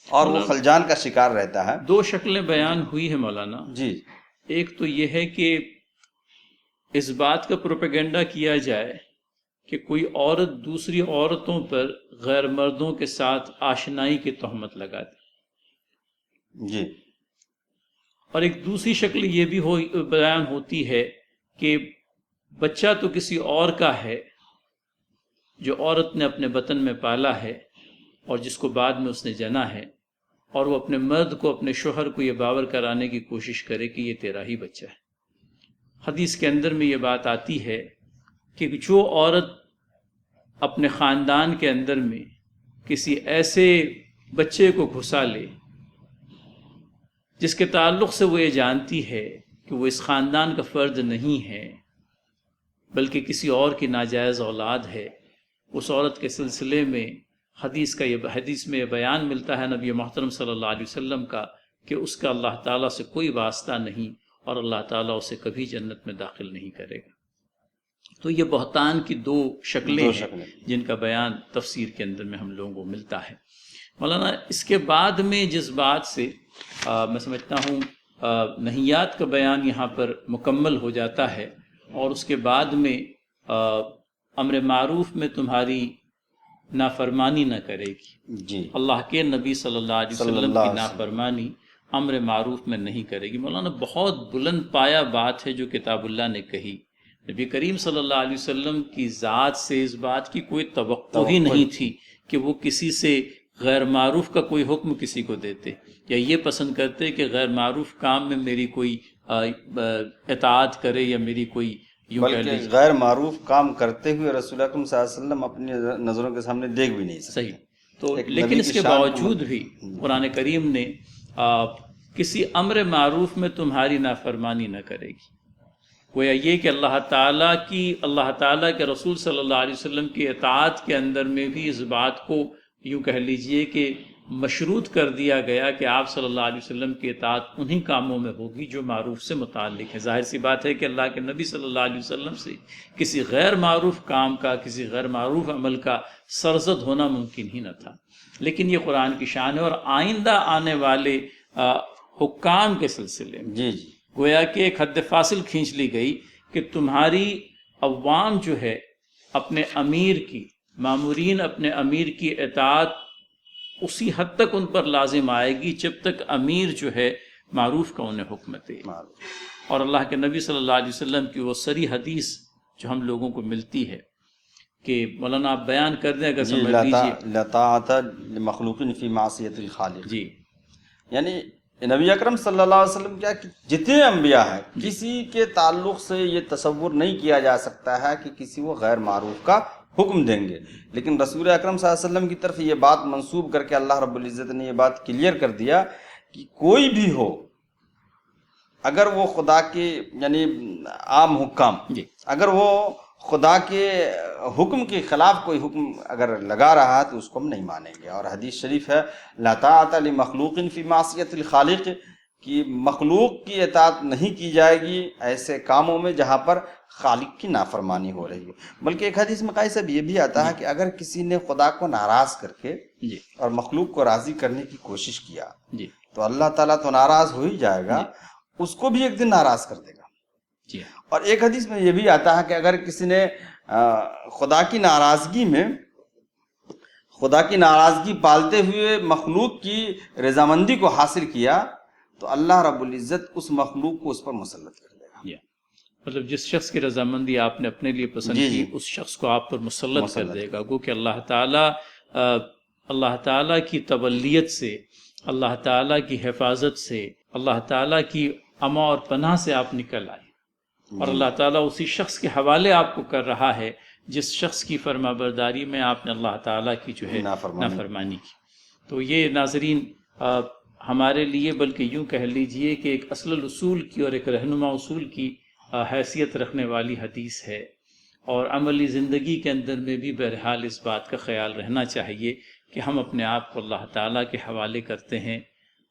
Speaker 2: اور وہ خلجان کا شکار رہتا ہے۔
Speaker 1: دو شکلیں بیان ہوئی ہے مولانا
Speaker 2: جی۔
Speaker 1: ایک تو یہ ہے کہ اس بات کا پروپیگنڈا کیا جائے کہ کوئی عورت دوسری عورتوں پر غیر مردوں کے ساتھ آشنائی کی تہمت لگا دے
Speaker 2: جی،
Speaker 1: اور ایک دوسری شکل یہ بھی بیان ہوتی ہے کہ بچہ تو کسی اور کا ہے جو عورت نے اپنے بطن میں پالا ہے اور جس کو بعد میں اس نے جنا ہے، اور وہ اپنے مرد کو، اپنے شوہر کو یہ باور کرانے کی کوشش کرے کہ یہ تیرا ہی بچہ ہے۔ حدیث کے اندر میں یہ بات آتی ہے کہ جو عورت اپنے خاندان کے اندر میں کسی ایسے بچے کو گھسا لے جس کے تعلق سے وہ یہ جانتی ہے کہ وہ اس خاندان کا فرد نہیں ہے بلکہ کسی اور کی ناجائز اولاد ہے، اس عورت کے سلسلے میں حدیث میں یہ بیان ملتا ہے نبی محترم صلی اللہ علیہ وسلم کا کہ اس کا اللہ تعالیٰ سے کوئی واسطہ نہیں اور اللہ تعالیٰ اسے کبھی جنت میں داخل نہیں کرے گا۔ تو یہ بہتان کی دو شکلیں ہیں جن کا بیان تفسیر کے اندر میں ہم لوگوں کو ملتا ہے۔ مولانا اس کے بعد میں جس بات سے میں سمجھتا ہوں نہیات کا بیان یہاں پر مکمل ہو جاتا ہے، اور اس کے بعد میں امر معروف میں تمہاری نافرمانی نہ کرے گی،
Speaker 2: جی،
Speaker 1: اللہ کے نبی صلی اللہ علیہ وسلم کی نافرمانی امر معروف میں نہیں کرے گی۔ مولانا بہت بلند پایا بات ہے جو کتاب اللہ نے کہی۔ نبی کریم صلی اللہ علیہ وسلم کی ذات سے اس بات کی کوئی توقع ہی نہیں تھی کہ وہ کسی سے غیر معروف کا کوئی حکم کسی کو دیتے یا یہ پسند کرتے کہ غیر معروف کام میں میری کوئی اطاعت کرے یا میری کوئی
Speaker 2: بلکہ غیر معروف کام کرتے ہوئے رسول اکرم صلی اللہ علیہ وسلم اپنی نظروں کے سامنے دیکھ بھی نہیں سکتے۔
Speaker 1: صحیح۔ تو لیکن اس کے باوجود بھی قرآن کریم نے کسی امر معروف میں تمہاری نافرمانی نہ کرے گی، گویا یہ کہ اللہ تعالیٰ کے رسول صلی اللہ علیہ وسلم کی اطاعت کے اندر میں بھی اس بات کو یوں کہہ لیجئے کہ مشروط کر دیا گیا کہ آپ صلی اللہ علیہ وسلم کی اطاعت انہی کاموں میں ہوگی جو معروف سے متعلق ہے۔ ظاہر سی بات ہے کہ اللہ کے نبی صلی اللہ علیہ وسلم سے کسی غیر معروف کام کا، کسی غیر معروف عمل کا سرزد ہونا ممکن ہی نہ تھا، لیکن یہ قرآن کی شان ہے۔ اور آئندہ آنے والے حکام کے سلسلے میں
Speaker 2: جی جی
Speaker 1: گویا کہ ایک حد فاصل کھینچ لی گئی کہ تمہاری عوام جو ہے اپنے امیر کی، مامورین اپنے امیر کی اطاعت اسی حد تک ان پر لازم آئے گی جب تک امیر جو ہے معروف کا انہیں حکم دے۔ اور اللہ کے نبی صلی اللہ علیہ وسلم کی وہ سری حدیث جو ہم لوگوں کو ملتی ہے کہ مولانا آپ بیان کر دیں اگر سمجھ لیجیے،
Speaker 2: لا طاعت لمخلوق فی معصیت الخالق،
Speaker 1: جی،
Speaker 2: یعنی نبی اکرم صلی اللہ علیہ وسلم کیا جتنے انبیاء ہیں کسی کے تعلق سے یہ تصور نہیں کیا جا سکتا ہے کہ کسی وہ غیر معروف کا حکم دیں گے، لیکن رسول اکرم صلی اللہ علیہ وسلم کی طرف یہ بات منسوب کر کے اللہ رب العزت نے یہ بات کلیئر کر دیا کہ کوئی بھی ہو، اگر وہ خدا کے یعنی عام حکام اگر وہ خدا کے حکم کے خلاف کوئی حکم اگر لگا رہا ہے تو اس کو ہم نہیں مانیں گے۔ اور حدیث شریف ہے لا طاعت لمخلوق فی معصیت الخالق، کہ مخلوق کی اطاعت نہیں کی جائے گی ایسے کاموں میں جہاں پر خالق کی نافرمانی ہو رہی ہے. بلکہ ایک حدیث میں قاضی صاحب یہ بھی آتا ہے کہ اگر کسی نے خدا کو ناراض کر کے اور مخلوق کو راضی کرنے کی کوشش کیا تو اللہ تعالیٰ تو ناراض ہو ہی جائے گا، اس کو بھی ایک دن ناراض کر دے گا. اور ایک حدیث میں یہ بھی آتا ہے کہ اگر کسی نے خدا کی ناراضگی پالتے ہوئے مخلوق کی رضامندی کو حاصل کیا تو اللہ رب العزت اس مخلوق کو اس پر مسلط کر دے گا.
Speaker 1: مطلب جس شخص کی رضامندی آپ نے اپنے لیے پسند کی اس شخص کو آپ پر مسلط کر دے گا. گو کہ اللہ تعالیٰ کی تولیت سے، اللہ تعالیٰ کی حفاظت سے، اللہ تعالیٰ کی اما اور پناہ سے آپ نکل آئے، اور اللہ تعالیٰ اسی شخص کے حوالے آپ کو کر رہا ہے جس شخص کی فرما برداری میں آپ نے اللہ تعالیٰ کی جو ہے نافرمانی کی. تو یہ ناظرین ہمارے لیے بلکہ یوں کہہ لیجئے کہ ایک اصل الاصول کی اور ایک رہنما اصول کی حیثیت رکھنے والی حدیث ہے، اور عملی زندگی کے اندر میں بھی بہرحال اس بات کا خیال رہنا چاہیے کہ ہم اپنے آپ کو اللہ تعالیٰ کے حوالے کرتے ہیں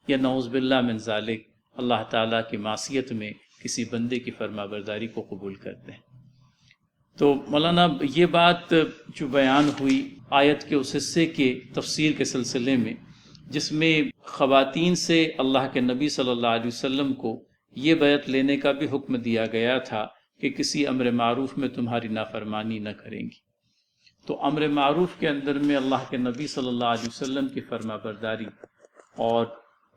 Speaker 1: یا نعوذ باللہ من ذالک اللہ تعالیٰ کی معصیت میں کسی بندے کی فرما برداری کو قبول کرتے ہیں. تو مولانا یہ بات جو بیان ہوئی آیت کے اس حصے کے تفسیر کے سلسلے میں جس میں خواتین سے اللہ کے نبی صلی اللہ علیہ وسلم کو یہ بیعت لینے کا بھی حکم دیا گیا تھا کہ کسی امر معروف میں تمہاری نافرمانی نہ کریں گی، تو امر معروف کے اندر میں اللہ کے نبی صلی اللہ علیہ وسلم کی فرما برداری، اور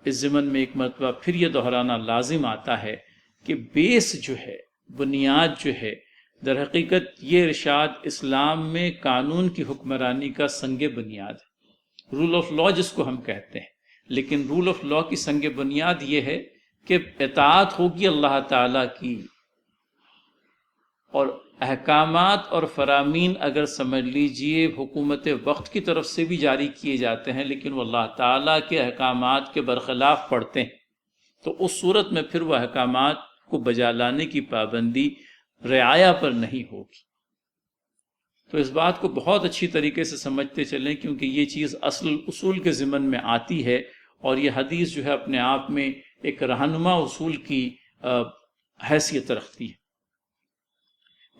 Speaker 1: اس ضمن میں ایک مرتبہ پھر یہ دہرانا لازم آتا ہے کہ بیس جو ہے، بنیاد جو ہے، در حقیقت یہ ارشاد اسلام میں قانون کی حکمرانی کا سنگ بنیاد ہے، رول آف لا جس کو ہم کہتے ہیں. لیکن رول آف لا کی سنگ بنیاد یہ ہے کہ اطاعت ہوگی اللہ تعالیٰ کی، اور احکامات اور فرامین اگر سمجھ لیجئے حکومت وقت کی طرف سے بھی جاری کیے جاتے ہیں لیکن وہ اللہ تعالیٰ کے احکامات کے برخلاف پڑتے ہیں، تو اس صورت میں پھر وہ احکامات کو بجا لانے کی پابندی رعایا پر نہیں ہوگی. تو اس بات کو بہت اچھی طریقے سے سمجھتے چلیں کیونکہ یہ چیز اصل اصول کے ضمن میں آتی ہے، اور یہ حدیث جو ہے اپنے آپ میں ایک رہنما اصول کی حیثیت رکھتی ہے.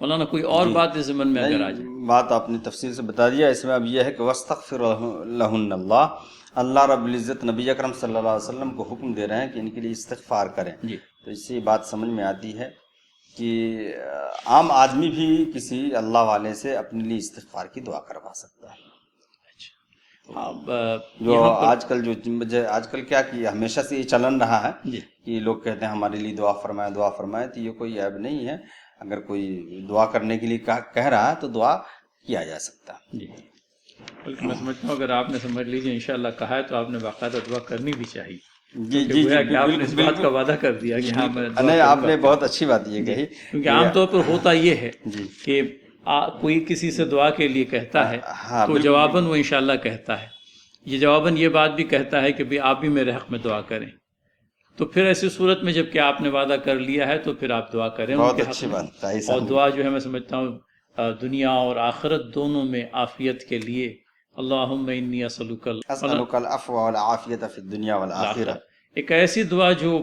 Speaker 1: مولانا کوئی اور بات اس ضمن میں اگر آ جائے؟
Speaker 2: بات آپ نے تفصیل سے بتا دیا. اس میں اب یہ ہے کہ وَاسْتَغْفِرْ لَهُنَّ اللَّهُ، اللہ رب العزت نبی اکرم صلی اللہ علیہ وسلم کو حکم دے رہے ہیں کہ ان کے لیے استغفار کریں. تو اس سے یہ بات سمجھ میں آتی ہے کہ عام آدمی بھی کسی اللہ والے سے اپنے لیے استغفار کی دعا کروا سکتا ہے. جو آج کل کیا کہ ہمیشہ سے یہ چلن رہا ہے کہ لوگ کہتے ہیں ہمارے لیے دعا فرمائے، تو یہ کوئی عیب نہیں ہے. اگر کوئی دعا کرنے کے لیے کہہ رہا ہے تو دعا کیا جا سکتا ہے.
Speaker 1: بلکہ میں سمجھتا ہوں اگر آپ نے سمجھ لیجیے انشاءاللہ کہا ہے تو آپ نے باقاعدہ دعا کرنی بھی چاہیے. کہ آپ نے اس بات کا وعدہ کر دیا کہ ہاں میں
Speaker 2: نہیں، آپ نے بہت اچھی بات یہ کہی،
Speaker 1: کیونکہ عام طور پر ہوتا یہ ہے کہ کوئی کسی سے دعا کے لیے کہتا ہے تو جواباً وہ انشاءاللہ کہتا ہے، یہ جواباً یہ بات بھی کہتا ہے کہ بھی آپ بھی میرے حق میں دعا کریں. تو پھر ایسی صورت میں جب کہ آپ نے وعدہ کر لیا ہے تو پھر آپ دعا کریں ان کے حق میں. اور دعا جو ہے میں سمجھتا ہوں دنیا اور آخرت دونوں میں عافیت کے لیے اللہم انی اسألک
Speaker 2: العفو والعافیت فی الدنیا والآخرہ،
Speaker 1: ایک ایسی دعا جو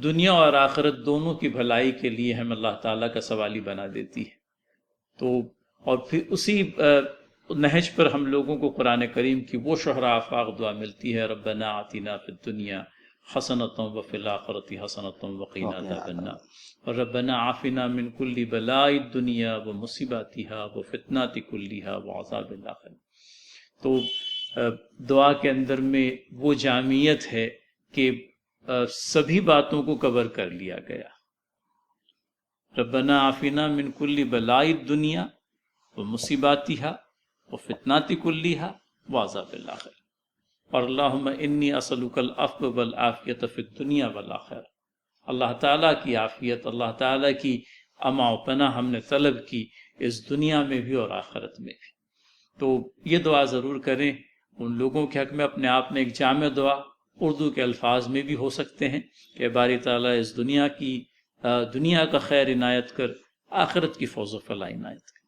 Speaker 1: دنیا اور آخرت دونوں کی بھلائی کے لیے ہم اللہ تعالیٰ کا سوالی بنا دیتی ہے. تو اور پھر اسی نہج پر ہم لوگوں کو قرآن کریم کی وہ شہرا آفاق دعا ملتی ہے ربنا آتنا فی الدنیا حسنۃ وفی الآخرۃ حسنۃ وقنا عذاب النار ربنا عافنا من کل بلاء الدنیا ومصیباتها وفتنات کلها وعذاب الآخرہ. تو دعا کے اندر میں وہ جامعیت ہے کہ سبھی باتوں کو کور کر لیا گیا. ربنا عافنا من کل بلاء الدنیا ومصیباتها وفتنات کلها وعذاب الآخرہ، اور اللہم انی اسألک العفو والعافیت فی الدنیا والآخرہ. اللہ تعالیٰ کی عافیت، اللہ تعالیٰ کی اما و پناہ ہم نے طلب کی اس دنیا میں بھی اور آخرت میں بھی. تو یہ دعا ضرور کریں. ان لوگوں کے حق میں اپنے آپ میں ایک جامع دعا اردو کے الفاظ میں بھی ہو سکتے ہیں کہ باری تعالیٰ اس دنیا کا خیر عنایت کر، آخرت کی فوز و فلاح عنایت کر.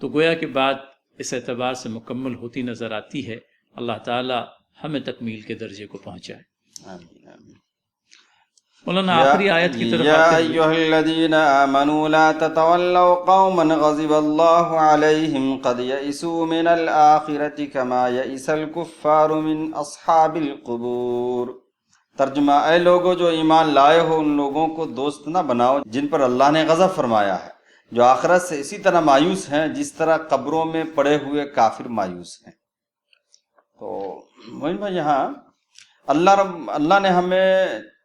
Speaker 1: تو گویا کہ بات اس اعتبار سے مکمل ہوتی نظر آتی ہے. اللہ تعالیٰ ہمیں تکمیل کے درجے کو پہنچائے.
Speaker 2: آمین آمین.
Speaker 1: مولانا آخری آیت کی طرف
Speaker 2: یا
Speaker 1: آتے ہوئے
Speaker 2: ایھا الذین آمنوا لا تتولوا قوما غضب اللہ علیہم قد یئسوا من الآخرۃ کما یئس الکفار من اصحاب القبور۔ ترجمہ: اے لوگو جو ایمان لائے ہو، ان لوگوں کو دوست نہ بناؤ جن پر اللہ نے غضب فرمایا ہے، جو آخرت سے اسی طرح مایوس ہیں جس طرح قبروں میں پڑے ہوئے کافر مایوس ہیں۔ تو موہن بھائی، یہاں اللہ نے ہمیں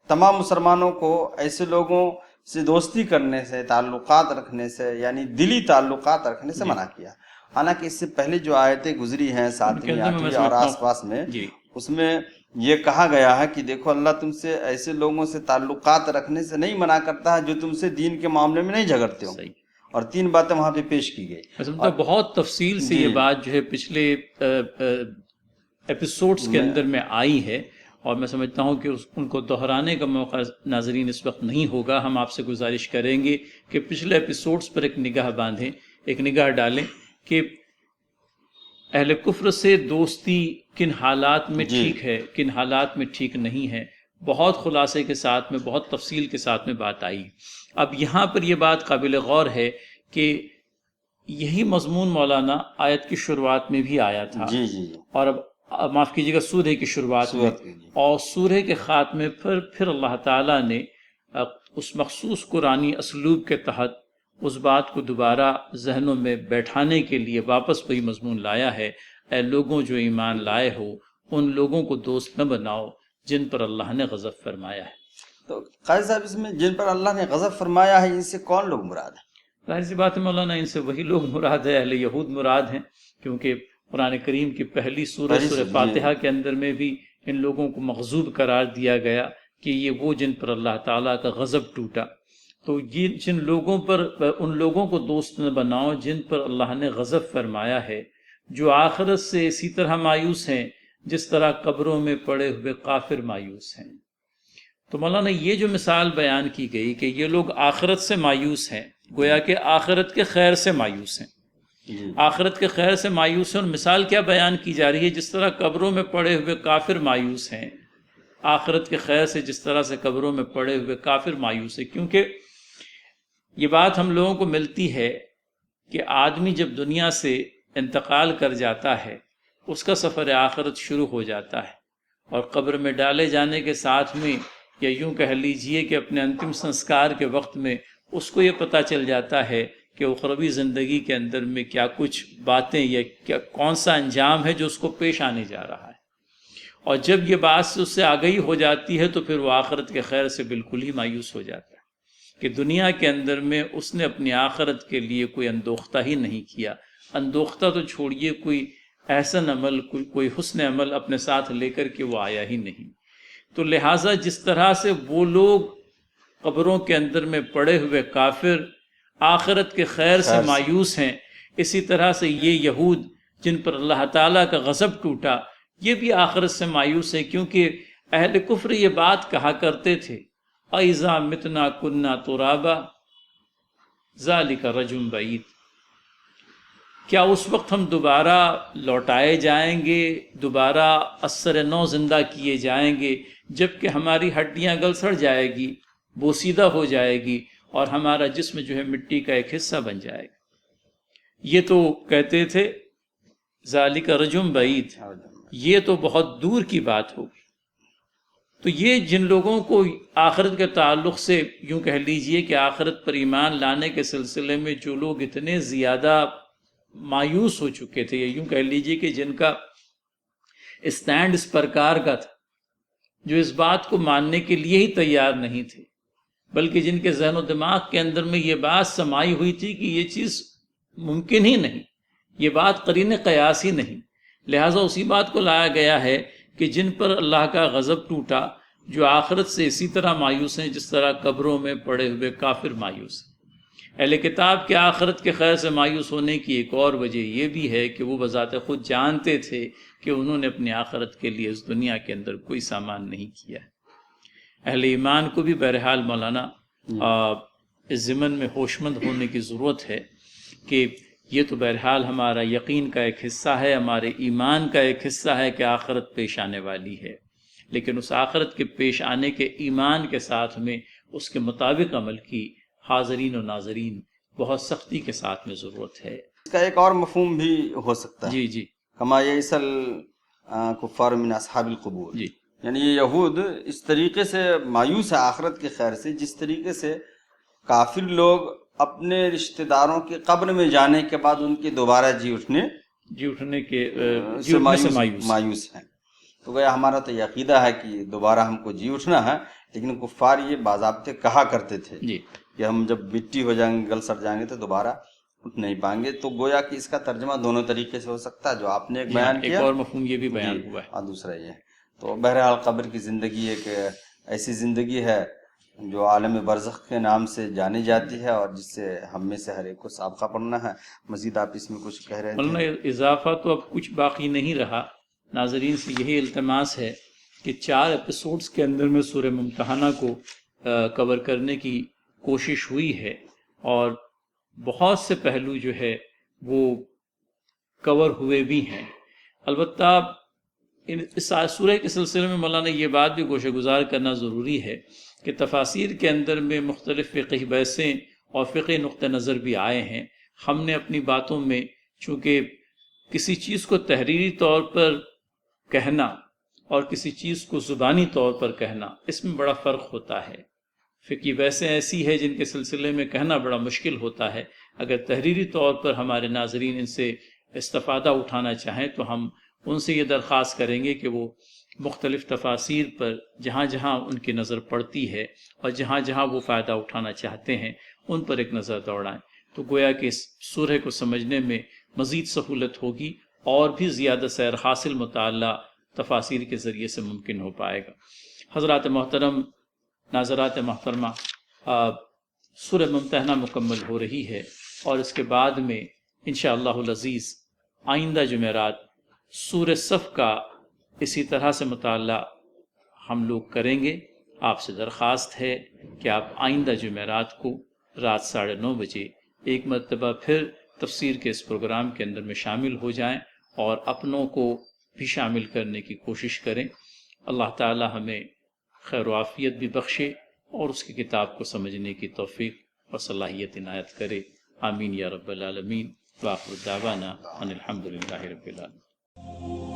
Speaker 2: تمام مسلمانوں کو ایسے لوگوں سے دوستی کرنے سے، تعلقات رکھنے سے، یعنی دلی تعلقات رکھنے سے منع کیا۔ حالانکہ اس سے پہلے جو آیتیں گزری ہیں 7ویں 8ویں اور آس پاس میں، اس میں یہ کہا گیا ہے کہ دیکھو اللہ تم سے ایسے لوگوں سے تعلقات رکھنے سے نہیں منع کرتا ہے جو تم سے دین کے معاملے میں نہیں جھگڑتے ہو، اور 3 باتیں وہاں پہ پیش کی گئی۔
Speaker 1: بہت تفصیل سے یہ بات جو ہے پچھلے ایپیسوڈز کے اندر میں آئی ہے، اور میں سمجھتا ہوں کہ ان کو دہرانے کا موقع ناظرین اس وقت نہیں ہوگا۔ ہم آپ سے گزارش کریں گے کہ پچھلے ایپیسوڈز پر ایک نگاہ باندھیں، ایک نگاہ ڈالیں کہ اہل کفر سے دوستی کن حالات میں ٹھیک ہے، کن حالات میں ٹھیک نہیں ہے۔ بہت خلاصے کے ساتھ میں، بہت تفصیل کے ساتھ میں بات آئی۔ اب یہاں پر یہ بات قابل غور ہے کہ یہی مضمون مولانا آیت کی شروعات میں بھی آیا تھا، اور اب معاف کیجیے گا سورہ کی شروعات میں، اور سورہ کے خاتمے پر پھر اللہ تعالیٰ نے اس مخصوص قرآنی اسلوب کے تحت اس بات کو دوبارہ ذہنوں میں بیٹھانے کے لیے واپس وہی مضمون لایا ہے، اے لوگوں جو ایمان لائے ہو، ان لوگوں کو دوست نہ بناؤ جن پر اللہ نے غضب فرمایا ہے۔
Speaker 2: تو قاضی صاحب، اس میں جن پر اللہ نے غضب فرمایا ہے، ان سے کون لوگ مراد ہیں؟
Speaker 1: ظاہر سی بات ہے مولانا، ان سے وہی لوگ مراد ہے، اہل یہود مراد ہیں، کیونکہ قرآن کریم کی پہلی سورہ فاتحہ کے اندر میں بھی ان لوگوں کو مغضوب قرار دیا گیا کہ یہ وہ جن پر اللہ تعالیٰ کا غضب ٹوٹا۔ تو یہ جن لوگوں پر، ان لوگوں کو دوست نہ بناؤ جن پر اللہ نے غضب فرمایا ہے، جو آخرت سے اسی طرح مایوس ہیں جس طرح قبروں میں پڑے ہوئے کافر مایوس ہیں۔ تو مولانا یہ جو مثال بیان کی گئی کہ یہ لوگ آخرت سے مایوس ہیں، گویا کہ آخرت کے خیر سے مایوس ہیں، آخرت کے خیر سے مایوس ہیں، اور مثال کیا بیان کی جا رہی ہے؟ جس طرح قبروں میں پڑے ہوئے کافر مایوس ہیں، آخرت کے خیر سے جس طرح سے قبروں میں پڑے ہوئے کافر مایوس ہیں۔ کیونکہ یہ بات ہم لوگوں کو ملتی ہے کہ آدمی جب دنیا سے انتقال کر جاتا ہے، اس کا سفر آخرت شروع ہو جاتا ہے، اور قبر میں ڈالے جانے کے ساتھ میں، یا یوں کہہ لیجئے کہ اپنے انتم سنسکار کے وقت میں، اس کو یہ پتہ چل جاتا ہے کہ اخروی زندگی کے اندر میں کیا کچھ باتیں یا کیا کون سا انجام ہے جو اس کو پیش آنے جا رہا ہے۔ اور جب یہ بات اس سے آگہی ہو جاتی ہے تو پھر وہ آخرت کے خیر سے بالکل ہی مایوس ہو جاتا ہے کہ دنیا کے اندر میں اس نے اپنی آخرت کے لیے کوئی اندوختہ ہی نہیں کیا۔ اندوختہ تو چھوڑیے، کوئی احسن عمل، کوئی حسن عمل اپنے ساتھ لے کر کے وہ آیا ہی نہیں۔ تو لہٰذا جس طرح سے وہ لوگ قبروں کے اندر میں پڑے ہوئے کافر آخرت کے خیر سے مایوس ہیں، اسی طرح سے یہ یہود جن پر اللہ تعالیٰ کا غضب ٹوٹا، یہ بھی آخرت سے مایوس ہیں، کیونکہ اہل کفر یہ بات کہا کرتے تھے، اِذَا مِتْنَا كُنَّا تُرَابًا ذَلِكَ رَجْعٌ بَعِيدٌ، کیا اس وقت ہم دوبارہ لوٹائے جائیں گے، دوبارہ اثر نو زندہ کیے جائیں گے، جبکہ ہماری ہڈیاں گل سڑ جائے گی، بوسیدہ ہو جائے گی، اور ہمارا جسم جو ہے مٹی کا ایک حصہ بن جائے گا۔ یہ تو کہتے تھے ذالک رجم بعید، یہ تو بہت دور کی بات ہوگی۔ تو یہ جن لوگوں کو آخرت کے تعلق سے یوں کہہ لیجئے کہ آخرت پر ایمان لانے کے سلسلے میں جو لوگ اتنے زیادہ مایوس ہو چکے تھے، یا یوں کہہ لیجئے کہ جن کا اسٹینڈ اس پرکار کا تھا، جو اس بات کو ماننے کے لیے ہی تیار نہیں تھے، بلکہ جن کے ذہن و دماغ کے اندر میں یہ بات سمائی ہوئی تھی کہ یہ چیز ممکن ہی نہیں، یہ بات قرین قیاس ہی نہیں، لہٰذا اسی بات کو لایا گیا ہے کہ جن پر اللہ کا غضب ٹوٹا، جو آخرت سے اسی طرح مایوس ہیں جس طرح قبروں میں پڑے ہوئے کافر مایوس ہیں۔ اہل کتاب کے آخرت کے خیر سے مایوس ہونے کی ایک اور وجہ یہ بھی ہے کہ وہ بذات خود جانتے تھے کہ انہوں نے اپنی آخرت کے لیے اس دنیا کے اندر کوئی سامان نہیں کیا ہے۔ اہل ایمان کو بھی بہرحال مولانا اس ضمن میں ہوشمند ہونے کی ضرورت ہے کہ یہ تو بہرحال ہمارا یقین کا ایک حصہ ہے، ہمارے ایمان کا ایک حصہ ہے کہ آخرت پیش آنے والی ہے، لیکن اس آخرت کے پیش آنے کے ایمان کے ساتھ میں اس کے مطابق عمل کی حاضرین و ناظرین بہت سختی کے ساتھ میں ضرورت ہے۔
Speaker 2: اس کا ایک اور مفہوم بھی ہو سکتا ہے،
Speaker 1: جی جی،
Speaker 2: کما یئسل کفار من اصحاب القبور،
Speaker 1: جی
Speaker 2: یعنی یہ یہود اس طریقے سے مایوس ہے آخرت کے خیر سے جس طریقے سے کافر لوگ اپنے رشتہ داروں کے قبر میں جانے کے بعد ان کے دوبارہ جی اٹھنے سے مایوس ہیں۔ تو گویا ہمارا تو یہ عقیدہ ہے کہ دوبارہ ہم کو جی اٹھنا ہے، لیکن کفار یہ باضابطے کہا کرتے تھے
Speaker 1: جی
Speaker 2: کہ ہم جب مٹی ہو جائیں گے، گل سڑ جائیں گے تو دوبارہ اٹھ نہیں پائیں گے۔ تو گویا کہ اس کا ترجمہ دونوں طریقے سے ہو سکتا ہے جو آپ نے ایک بیان کیا،
Speaker 1: ایک اور مفہوم یہ بھی بیان ہوا ہے،
Speaker 2: اور دوسرا یہ ہے۔ تو بہرحال قبر کی زندگی ایک ایسی زندگی ہے جو عالم برزخ کے نام سے جانی جاتی ہے اور جس سے ہم میں سے ہر ایک کو سابقہ پڑھنا ہے۔ مزید آپ اس میں کچھ کہہ رہے
Speaker 1: مولانا
Speaker 2: تھے؟
Speaker 1: اضافہ تو اب کچھ باقی نہیں رہا، ناظرین سے یہی التماس ہے کہ 4 ایپیسوڈز کے اندر میں سورہ ممتحنہ کو کور کرنے کی کوشش ہوئی ہے، اور بہت سے پہلو جو ہے وہ کور ہوئے بھی ہیں۔ البتہ اس سورہ کے سلسلے میں مولانا یہ بات بھی گوشہ گزار کرنا ضروری ہے کہ تفاسیر کے اندر میں مختلف فقہی بحثیں اور فقہی نقطہ نظر بھی آئے ہیں۔ ہم نے اپنی باتوں میں چونکہ کسی چیز کو تحریری طور پر کہنا اور کسی چیز کو زبانی طور پر کہنا، اس میں بڑا فرق ہوتا ہے۔ فقہی بحثیں ایسی ہے جن کے سلسلے میں کہنا بڑا مشکل ہوتا ہے، اگر تحریری طور پر ہمارے ناظرین ان سے استفادہ اٹھانا چاہیں تو ہم ان سے یہ درخواست کریں گے کہ وہ مختلف تفاسیر پر جہاں جہاں ان کی نظر پڑتی ہے اور جہاں جہاں وہ فائدہ اٹھانا چاہتے ہیں ان پر ایک نظر دوڑائیں، تو گویا کہ اس سورہ کو سمجھنے میں مزید سہولت ہوگی اور بھی زیادہ سیر حاصل مطالعہ تفاسیر کے ذریعے سے ممکن ہو پائے گا۔ حضرات محترم، ناظرات محترمہ، سورہ ممتحنہ مکمل ہو رہی ہے اور اس کے بعد میں انشاءاللہ العزیز آئندہ جمعرات سورہ صف کا اسی طرح سے مطالعہ ہم لوگ کریں گے۔ آپ سے درخواست ہے کہ آپ آئندہ جمعرات کو رات 9:30 بجے ایک مرتبہ پھر تفسیر کے اس پروگرام کے اندر میں شامل ہو جائیں اور اپنوں کو بھی شامل کرنے کی کوشش کریں۔ اللہ تعالی ہمیں خیر و عافیت بھی بخشے اور اس کی کتاب کو سمجھنے کی توفیق اور صلاحیت عنایت کرے۔ آمین یا رب العالمین۔ وآخر دعوانا ان الحمد للہ رب العالمین۔